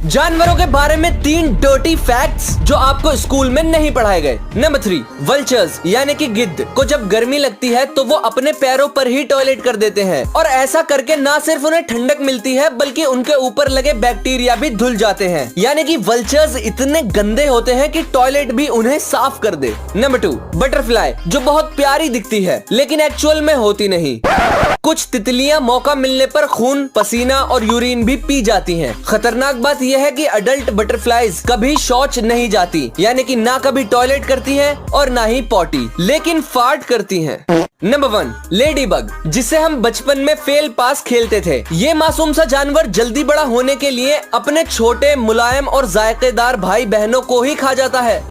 जानवरों के बारे में 3 डर्टी फैक्ट्स जो आपको स्कूल में नहीं पढ़ाए गए। नंबर 3, वल्चर्स यानी कि गिद्ध को जब गर्मी लगती है तो वो अपने पैरों पर ही टॉयलेट कर देते हैं और ऐसा करके ना सिर्फ उन्हें ठंडक मिलती है बल्कि उनके ऊपर लगे बैक्टीरिया भी धुल जाते हैं। यानी कि वल्चर्स इतने गंदे होते हैं कि टॉयलेट भी उन्हें साफ कर दे। नंबर 2, बटरफ्लाई जो बहुत प्यारी दिखती है लेकिन एक्चुअल में होती नहीं। कुछ तितलियां मौका मिलने पर खून, पसीना और यूरिन भी पी जाती हैं। खतरनाक बात यह है कि अडल्ट बटरफ्लाईज कभी शौच नहीं जाती, यानी कि ना कभी टॉयलेट करती हैं और ना ही पॉटी, लेकिन फार्ट करती हैं। नंबर 1, लेडी बग जिसे हम बचपन में फेल पास खेलते थे। ये मासूम सा जानवर जल्दी बड़ा होने के लिए अपने छोटे, मुलायम और जायकेदार भाई बहनों को ही खा जाता है।